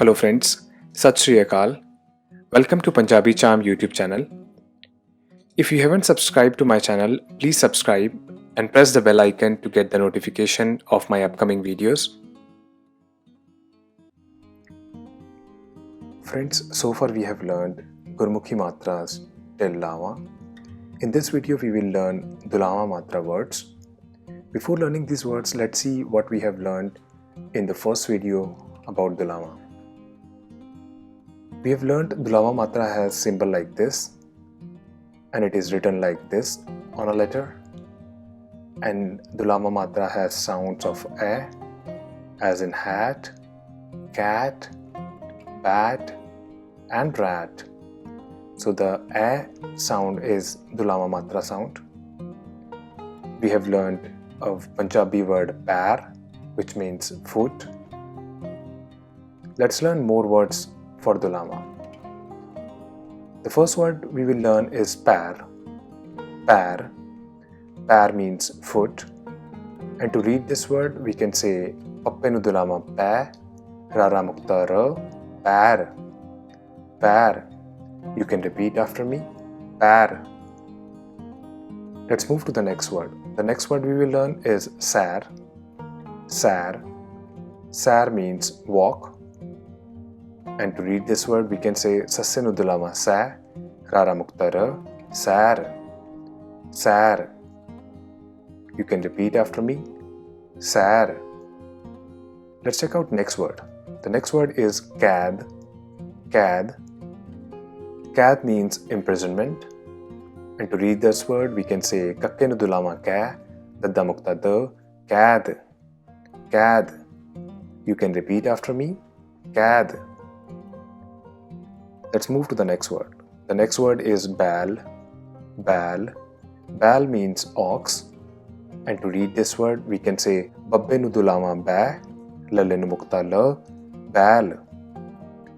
Hello friends, Sat Shri Akal. Welcome to Punjabi Charm YouTube channel. If you haven't subscribed to my channel, please subscribe and press the bell icon to get the notification of my upcoming videos. Friends, so far we have learned Gurmukhi matras till Lava. In this video we will learn Dulavan matra words. Before learning these words, let's see what we have learned in the first video about Dulavan. We have learned Dulavan matra has symbol like this, and it is written like this on a letter. And Dulavan matra has sounds of a, as in hat, cat, bat, and rat. So the a sound is Dulavan matra sound. We have learned a Punjabi word pair, which means foot. Let's learn more words for Dulavan. The first word we will learn is pair. Pair. Pair means foot. And to read this word, we can say Pappenu Dulavan pa, Rara Mukta ra, pair. Pair. You can repeat after me. Pair. Let's move to the next word. The next word we will learn is sar. Sar. Sar means walk. And to read this word, we can say Sassenu Dulavan sa, Rara Mukta ra, sar. Sar. You can repeat after me. Sar. Let's check out next word. The next word is kad. Kad. Kad means imprisonment. And to read this word, we can say Kakkenu Dulavan ka, Dadda Mukta da, kad. Kad. You can repeat after me. Kad. Let's move to the next word. The next word is bal. Bal. Bal means ox. And to read this word, we can say Babbenu Dulavan ba, Lallenu Mukta la, bal.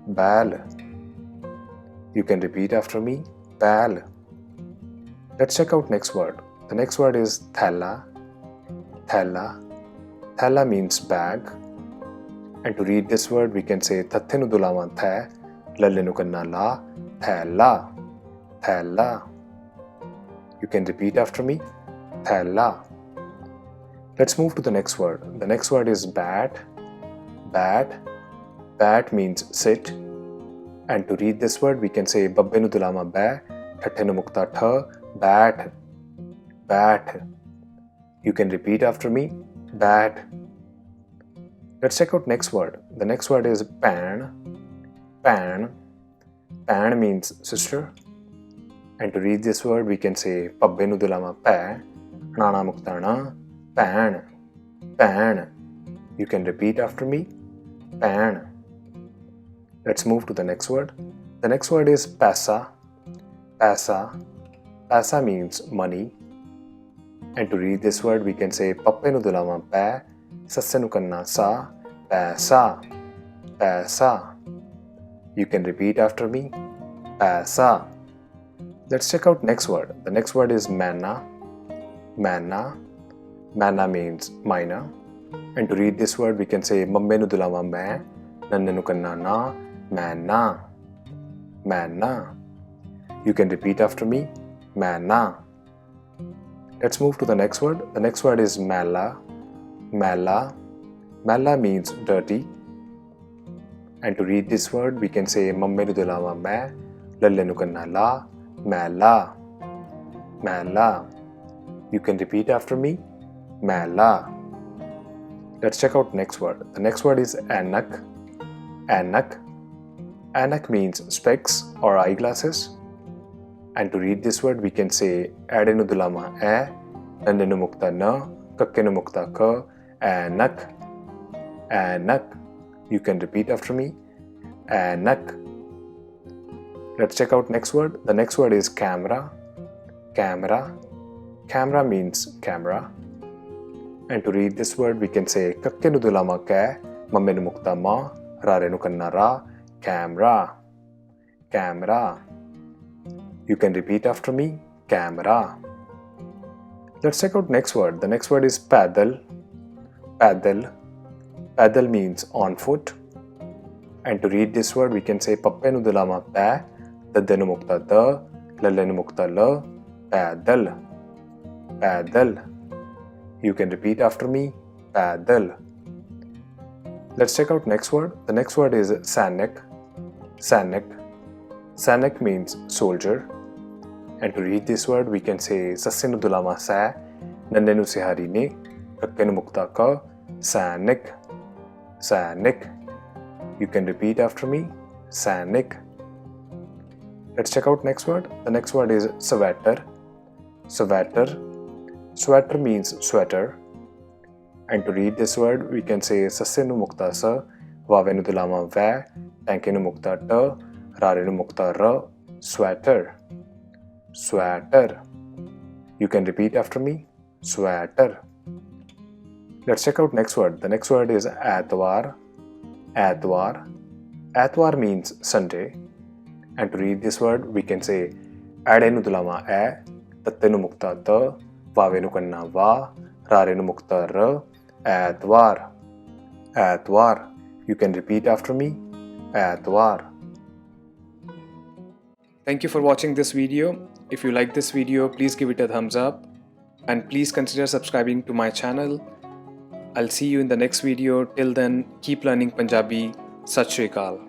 Bal. You can repeat after me. Bal. Let's check out next word. The next word is thalla. Thalla. Thalla means bag. And to read this word, we can say Thatthenu Dulavan tha, Lallenu kanna la, thalla. Thalla. You can repeat after me. Thalla. Let's move to the next word. The next word is bat. Bat. Bat means sit. And to read this word, we can say Babbenu Dulavan ba, Thatthenu Mukta tha, bat. Bat. You can repeat after me. Bat. Let's check out next word. The next word is pan. Pan. Pan means sister. And to read this word, we can say Pabbenu Dulavan pa, Nana Muktana, pan. Pan. You can repeat after me. Pan. Let's move to the next word. The next word is pasa. Pasa. Pasa means money. And to read this word, we can say Pappenu Dulavan pa, Sassenu kanna sa, paisa. Paisa. You can repeat after me. Paisa. Let's check out next word. The next word is manna. Manna. Manna means mina. And to read this word, we can say Mammenu Dulavan ma, Nannenu kanna na, manna. Manna. You can repeat after me. Manna. Let's move to the next word. The next word is mala. Mala. Mala means dirty. And to read this word, we can say Mammenu Dulavan ma, Lallenu kanna la, mala. Mala. You can repeat after me. Mala. Let's check out next word. The next word is anak. Anak. Anak means specs or eyeglasses. And to read this word, we can say Adenu Dulavan a, Nannenu Mukta na, Kakkenu Mukta ka, anak. Anak. You can repeat after me. Anak. Let's check out next word. The next word is camera. Camera. Camera means camera. And to read this word, we can say Kakkenu Dulavan ka, Mammenu Mukta ma, Rarenu kanna ra, camera. Camera. You can repeat after me. Camera. Let's check out next word. The next word is paddle. Paddle. Paddle means on foot. And to read this word, we can say pappe nu dulama pa, dadde nu mukta da, lalle nu mukta la, padal, padal. You can repeat after me, padal. Let's check out next word. The next word is sanik, sanik. Sanik means soldier. And to read this word, we can say sasse nu dulama sa, nanne nu sihari ne, kakke nu mukta ka, sanik, sanik. You can repeat after me, sanik. Let's check out next word. The next word is sweater, sweater. Sweater means sweater. And to read this word, we can say sasse nu mukta sa, vave nu dulama va, tanke nu mukta ta, rare nu mukta ra, sweater, sweater. You can repeat after me, sweater. Let's check out next word. The next word is atwar, atwar. Atwar means Sunday. And to read this word, we can say ade nu dulama a, tatte nu mukta ta, vave nu kanna va, rare nu mukta ra, atwar, atwar. You can repeat after me, atwar. Thank you for watching this video. If you like this video, please give it a thumbs up and please consider subscribing to my channel. I'll see you in the next video. Till then, keep learning Punjabi. Sat Shri Akal.